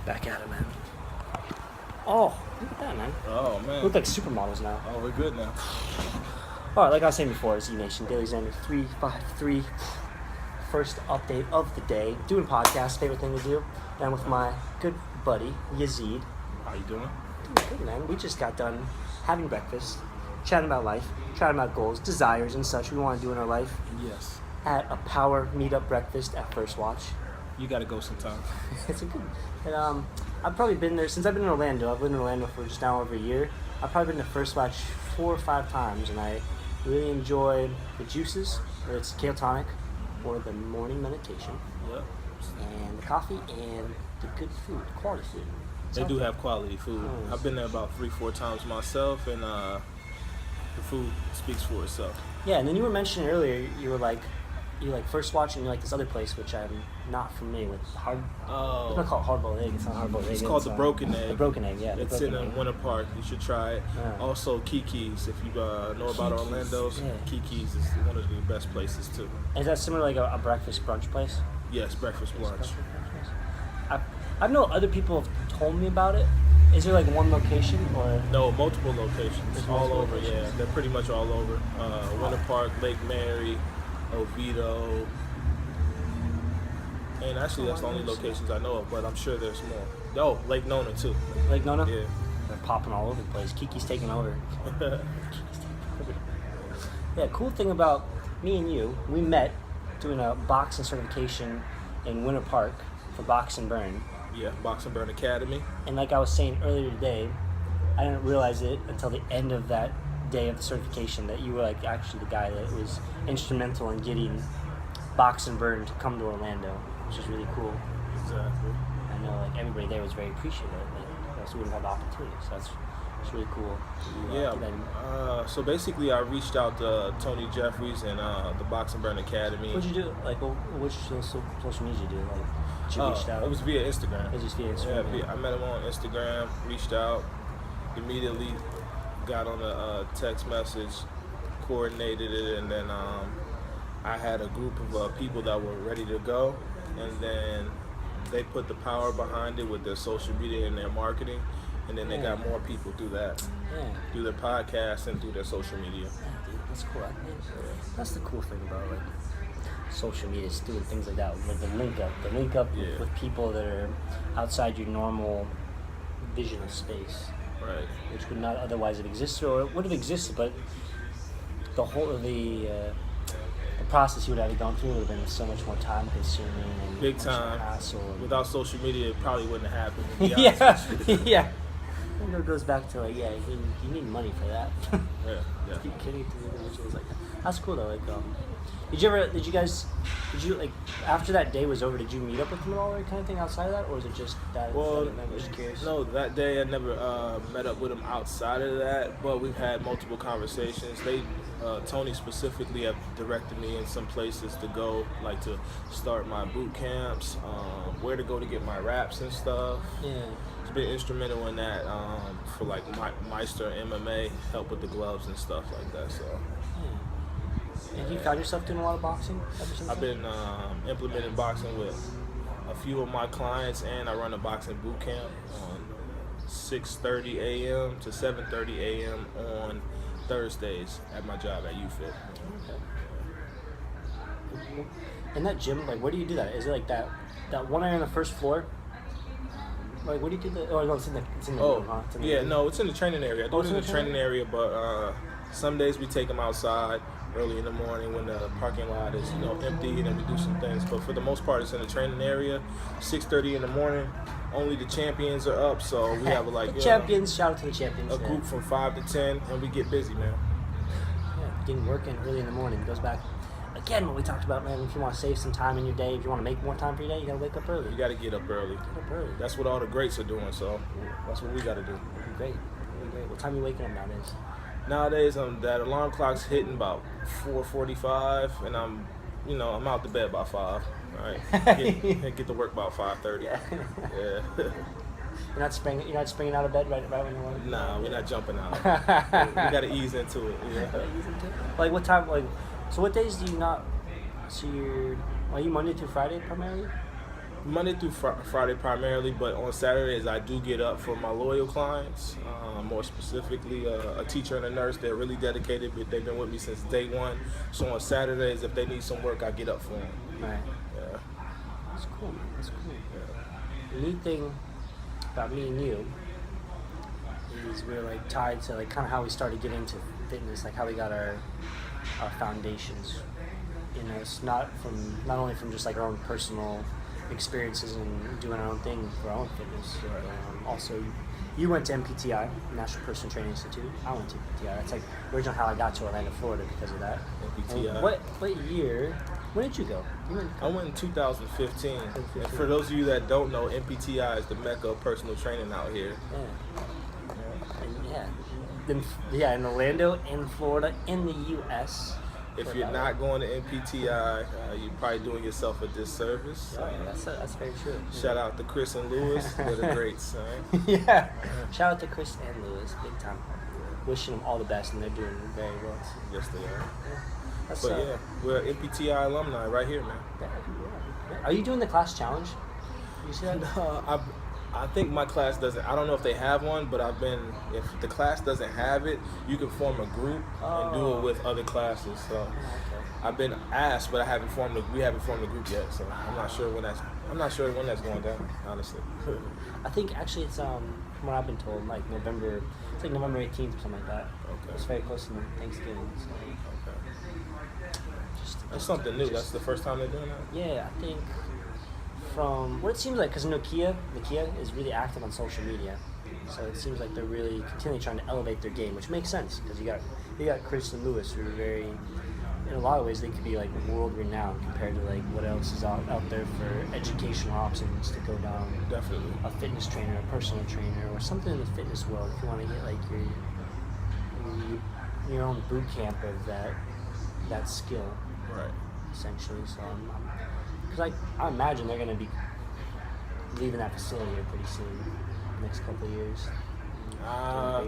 Back at it, man. Oh, look at that, man. Oh, man. We look like supermodels now. Oh, we're good now. All right, like I was saying before, it's E-Nation, DailyXander 353. First update of the day. Doing podcasts, favorite thing to do. And with my good buddy, Yazeed. How you doing? Doing good, man. We just got done having breakfast, chatting about life, chatting about goals, desires, and such we want to do in our life. Yes. At a power meetup breakfast at First Watch. You got to go sometime. It's a good... And, I've probably been there since I've been in Orlando. I've lived in Orlando for just now over a year. I've probably been to First Watch 4 or 5 times, and I really enjoy the juices, whether it's kale tonic or the morning meditation. Yep. And the coffee and the good food, quality food. They do have quality food. Oh. I've been there about 3-4 times myself, and the food speaks for itself. Yeah, and then you were mentioning earlier, you like First Watch, and you like this other place, which I'm not familiar with. I'm not called hard-boiled egg. It's not hard-boiled egg. It's called the Broken Egg. The Broken Egg, yeah. It's in Winter Park. You should try it. Yeah. Also, Kiki's. If you know about Orlando's, yeah. Kiki's is one of the best places too. Is that similar like a breakfast brunch place? Yes, breakfast lunch. I know other people have told me about it. Is there like one location or? No, multiple locations. There's All multiple over, locations. yeah. They're pretty much all over. Winter Park, Lake Mary, Oviedo. And actually, that's the only locations I know of, but I'm sure there's more. Oh, Lake Nona, too. Lake Nona? Yeah. They're popping all over the place. Kiki's taking over. Yeah, cool thing about me and you, we met doing a boxing certification in Winter Park for Box and Burn. Yeah, Box and Burn Academy. And like I was saying earlier today, I didn't realize it until the end of that day of the certification that you were like actually the guy that was instrumental in getting Box and Burn to come to Orlando, which is really cool. Exactly. I know like everybody there was very appreciative, so we wouldn't have the opportunity. So that's really cool. So basically, I reached out to Tony Jeffries and the Box and Burn Academy. What'd you do? Like, which social media did you do? Like, you reached out? It was via Instagram. It was just via Instagram. Yeah, I met him on Instagram. Reached out immediately. Got on a text message, coordinated it, and then I had a group of people that were ready to go, and then they put the power behind it with their social media and their marketing, and then they got more people through that, through their podcast and through their social media. Yeah, dude, that's cool. That's the cool thing about like social media, is doing things like that, with the link up with people that are outside your normal vision of space. Right. Which would not otherwise have existed, or it would have existed, but the whole of the process you would have gone through would have been so much more time consuming and big time hassle. Without social media, it probably wouldn't have happened. To be honest with you. Yeah. And it goes back to like, you need money for that. Yeah. Keep kidding to the individuals like that. That's cool though. Like, did you after that day was over, did you meet up with them at all or kind of thing outside of that, or was it just that? Well, I'm just curious. No, that day I never met up with them outside of that, but we've had multiple conversations. Tony specifically have directed me in some places to go, like to start my boot camps, where to go to get my wraps and stuff. Yeah. It's been instrumental in that for like Meister MMA, help with the gloves and stuff like that. So. And you found yourself doing a lot of boxing ever since I've been implementing boxing with a few of my clients, and I run a boxing boot camp on 6:30 a.m. to 7:30 a.m. on Thursdays at my job at UFIT. Okay. In that gym, like, where do you do that? Is it like that one area on the first floor? Like, where do you do that? Oh, no, it's in the room, huh? It's in the training area. I do it in the training area, but some days we take them outside early in the morning when the parking lot is empty, and then we do some things. But for the most part, it's in the training area. 6:30 in the morning. Only the champions are up, so we have champions. Shout out to the champions. A group from 5 to 10, and we get busy, man. Yeah, getting work in early in the morning goes back again what we talked about, man. If you want to save some time in your day, if you want to make more time for your day, you gotta wake up early. You gotta get up early. That's what all the greats are doing, so that's what we gotta do. Great. What time are you waking up nowadays? Nowadays, that alarm clock's hitting about 4:45, and I'm out the bed by 5. All right, get to work about 5:30. Yeah. Yeah. You're not springing out of bed right when you're working? Nah, we're not jumping out. We gotta ease into it. Yeah. Like what time? Like, so what days do you not? So are you Monday through Friday primarily? Monday through Friday primarily, but on Saturdays I do get up for my loyal clients. More specifically, a teacher and a nurse. They're really dedicated, but they've been with me since day one. So on Saturdays, if they need some work, I get up for them. Right. Yeah. That's cool, man. That's cool. Yeah. The neat thing about me and you is we're like tied to like kind of how we started getting into fitness, like how we got our foundations. You know, it's not only from just like our own personal experiences and doing our own thing for our own fitness. Also, you went to MPTI, National Personal Training Institute. I went to MPTI. That's like originally how I got to Orlando, Florida, because of that. MPTI. And what year? When did you go? I went in 2015. And for those of you that don't know, MPTI is the mecca of personal training out here. Yeah, in Orlando, in Florida, in the U.S. If you're not going to MPTI, you're probably doing yourself a disservice. That's very true. Shout out to Chris and Lewis. They're the greats. Yeah. Shout out to Chris and Lewis, big time. Wishing them all the best, and they're doing very well. Yes, they are. Yeah. But yeah, we're MPTI alumni right here, man. Are you doing the class challenge? You see that? No, I think my class doesn't. I don't know if they have one, but if the class doesn't have it, you can form a group and do it with other classes. So Okay. I've been asked, but we haven't formed a group yet. So I'm not sure when that's going down, honestly. I think actually it's from what I've been told, like November. It's like November 18th or something like that. Okay. It's very close to Thanksgiving. So Okay. That's something new. That's the first time they're doing that? Yeah, I think from what it seems like, because Nokia is really active on social media, so it seems like they're really continually trying to elevate their game, which makes sense because you got Chris and Lewis, who are very, in a lot of ways, they could be like world renowned compared to like what else is out there for educational options to go down. Definitely. A fitness trainer, a personal trainer, or something in the fitness world. If you want to get like your own boot camp of that skill. Right. Essentially, so because I imagine they're going to be leaving that facility here pretty soon, next couple of years.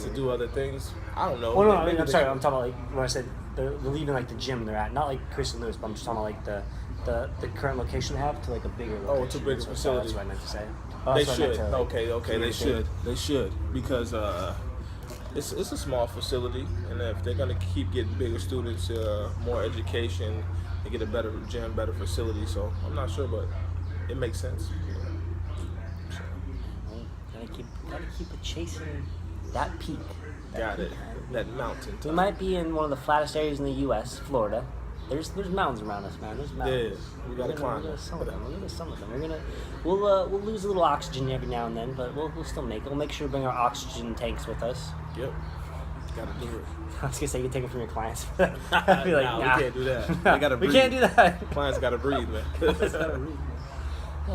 To do other things, I don't know. Well, no, I'm sorry. I'm talking about like when I said they're leaving like the gym they're at, not like Chris and Lewis, but I'm just talking about like the current location they have to like a bigger location. Oh, to a bigger facility. That's what I meant to say. They should. Okay. They should because it's a small facility, and if they're gonna keep getting bigger students, more education, they get a better gym, better facility. So I'm not sure, but it makes sense. Gotta keep it chasing that peak. That mountain. We might be in one of the flattest areas in the U.S., Florida. There's mountains around us, man. There's mountains. Yeah, we gotta climb them. Some of them. We'll lose a little oxygen every now and then, but we'll still make it. We'll make sure to bring our oxygen tanks with us. Yep. Gotta do it. I was gonna say you can take it from your clients. I'd be We can't do that. They gotta breathe. We can't do that. Clients gotta breathe, man.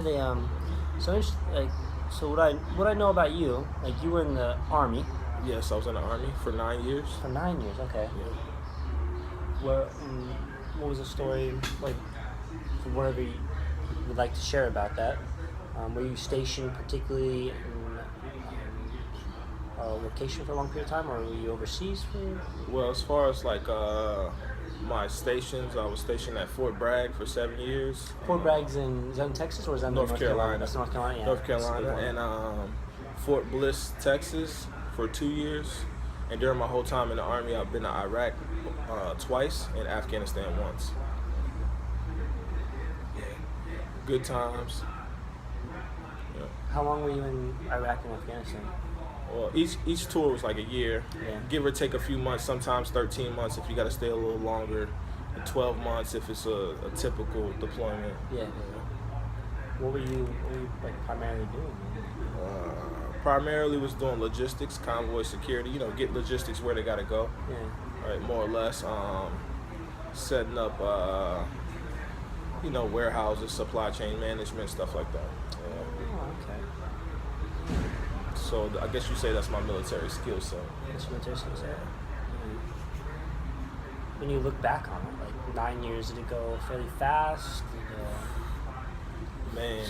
Yeah, so what I know about you, like you were in the Army. Yes, I was in the Army for 9 years. For 9 years, okay. Yeah. What was the story, like, whatever you would like to share about that? Were you stationed particularly in a location for a long period of time, or were you overseas for? Well, as far as like my stations, I was stationed at Fort Bragg for 7 years. Fort Bragg's is that in Texas, or is that in North Carolina? That's North Carolina, yeah. North Carolina, and Fort Bliss, Texas for 2 years. And during my whole time in the Army, I've been to Iraq twice and Afghanistan once. Yeah. Good times. Yeah. How long were you in Iraq and Afghanistan? Well, each tour was like a year, Yeah. give or take a few months, sometimes 13 months if you got to stay a little longer, and 12 months if it's a typical deployment. Yeah. What were you like primarily doing? Primarily was doing logistics, convoy security, get logistics where they got to go, Yeah. right, more or less, setting up, warehouses, supply chain management, stuff like that. Oh, okay. So I guess you say that's my military skill set. That's military skill set. When you look back on it, like 9 years, did it go fairly fast? Man,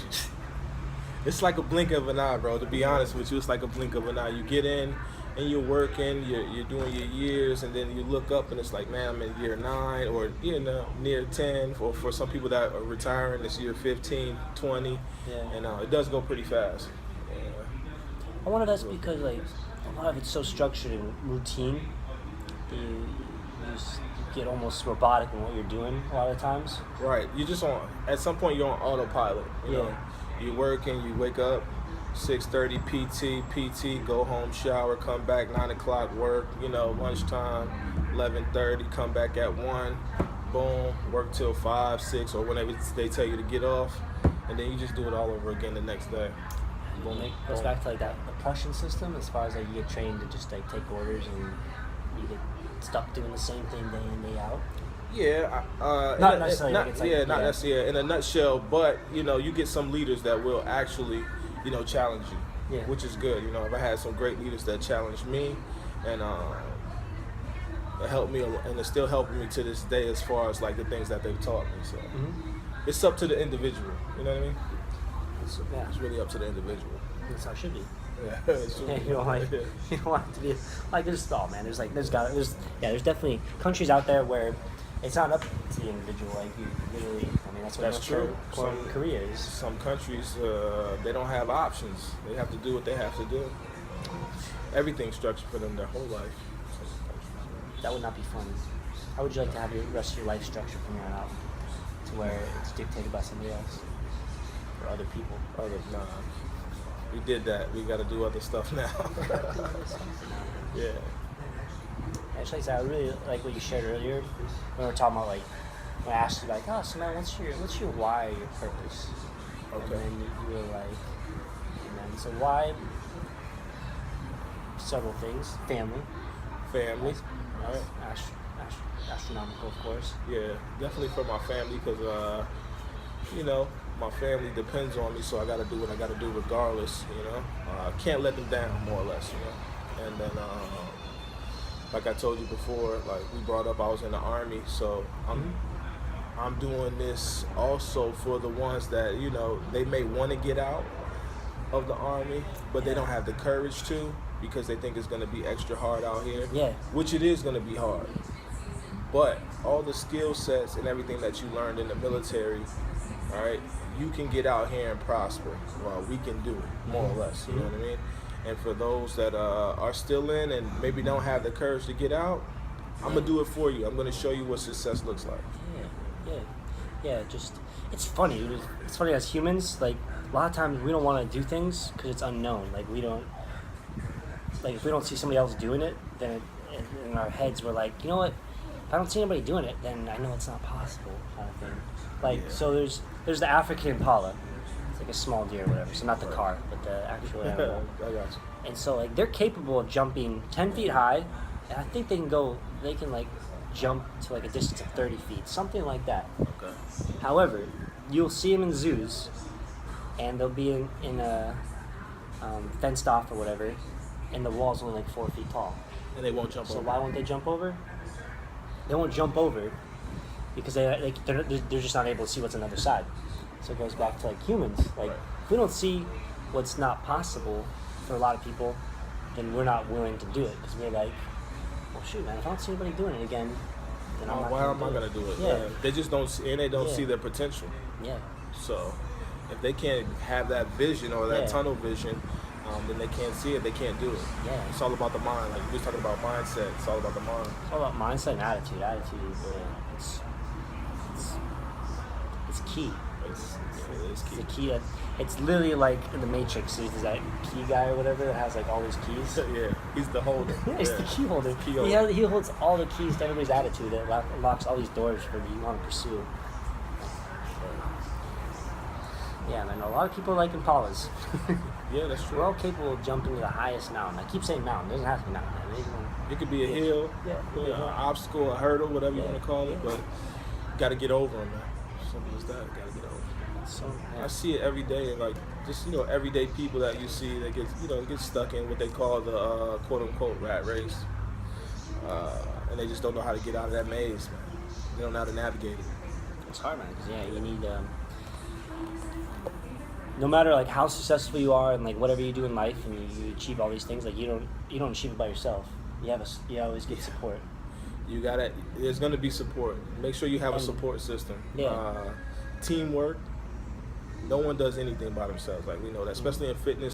it's like a blink of an eye, bro. To be honest with you, it's like a blink of an eye. You get in, and you're working, you're doing your years, and then you look up and it's like, man, I'm in year 9 or near 10. Or for some people that are retiring, it's year 15, 20, and it does go pretty fast. Yeah. I wonder that's because like a lot of it's so structured and routine. You get almost robotic in what you're doing a lot of times. Right. You just at some point you're on autopilot. You know, you work and you wake up 6:30 PT, go home, shower, come back 9 o'clock, work. Lunchtime, 11:30, come back at 1, boom, work till 5, 6, or whenever they tell you to get off, and then you just do it all over again the next day. Boom. It goes back to like that the Prussian system, as far as like you get trained to just like take orders and you get stuck doing the same thing day in, day out. Yeah, not necessarily. Not necessarily in a nutshell, but you get some leaders that will actually, challenge you, which is good. I've had some great leaders that challenged me, and it helped me, and it's still helping me to this day as far as like the things that they've taught me. So it's up to the individual. You know what I mean? It's really up to the individual. That's how it should be. Yeah, you don't want it to be like there's there's definitely countries out there where it's not up to the individual. Like you literally, that's true. Korea is. Some countries they don't have options. They have to do what they have to do. Everything's structured for them their whole life. That would not be fun. How would you like to have the rest of your life structured from here on out to where it's dictated by somebody else or other people? Nah. We did that. We got to do other stuff now. Yeah. Actually, I really like what you shared earlier when we were talking about like when I asked you like, oh, so man, what's your why or your purpose? Okay. And then you were like, so why? Several things. Family. Right. Astronomical, of course. Yeah, definitely for my family because my family depends on me, so I got to do what I got to do regardless. Can't let them down, more or less. And then like I told you before, like we brought up, I was in the Army, so I'm doing this also for the ones that they may want to get out of the Army, but they don't have the courage to because they think it's going to be extra hard out here. Yeah. Which it is going to be hard. But all the skill sets and everything that you learned in the military, all right, you can get out here and prosper. Well, we can do it, more or less. You know what I mean? And for those that are still in and maybe don't have the courage to get out, I'm going to do it for you. I'm going to show you what success looks like. Yeah. Just, it's funny. It's funny as humans, like, a lot of times we don't want to do things because it's unknown. Like, if we don't see somebody else doing it, then in our heads we're like, you know what? If I don't see anybody doing it, then I know it's not possible, kind of thing. Like, so there's the African impala. It's like a small deer or whatever. So not the car, but the actual animal. I got you. And so, like, they're capable of jumping 10 feet high, and I think they can, like, jump to, like, a distance of 30 feet, something like that. Okay. However, you'll see them in zoos, and they'll be in a fenced off or whatever, and the wall's only, like, 4 feet tall. And they won't jump over. So why won't they jump over? They won't jump over because they're just not able to see what's on the other side. So it goes back to like humans. Like if we don't see what's not possible for a lot of people, then we're not willing to do it because we're like, well, shoot, man, if I don't see anybody doing it again, then I'm not. Why am I gonna do it? Yeah. They just don't see, and they don't see their potential. Yeah. So if they can't have that vision or that tunnel vision, then they can't see it. They can't do it. Yeah. It's all about the mind. Like we were talking about mindset. It's all about the mind. It's all about mindset and attitude. Attitude is it's key. It's key. The key. It's literally like in the Matrix. There's that key guy or whatever that has like all these keys. Yeah, he's the holder. He's the key holder. He holds all the keys to everybody's attitude. That unlocks all these doors for you want to pursue. Yeah, man. A lot of people like impalas. Yeah, that's true. We're all capable of jumping to the highest mountain. I keep saying mountain. It doesn't have to be mountain. It could be a hill, an obstacle, a hurdle, whatever you want to call it. But got to get over them, man. Simple as that. Got to get over them. So, I see it every day, like just everyday people that you see that get stuck in what they call the quote unquote rat race, and they just don't know how to get out of that maze, man. They don't know how to navigate it. It's hard, man. Because you need no matter like how successful you are and like whatever you do in life and you achieve all these things, like you don't achieve it by yourself. You always get support. There's gonna be support. Make sure you have a support system. Yeah. Teamwork. No one does anything by themselves. Like we know that, especially in fitness.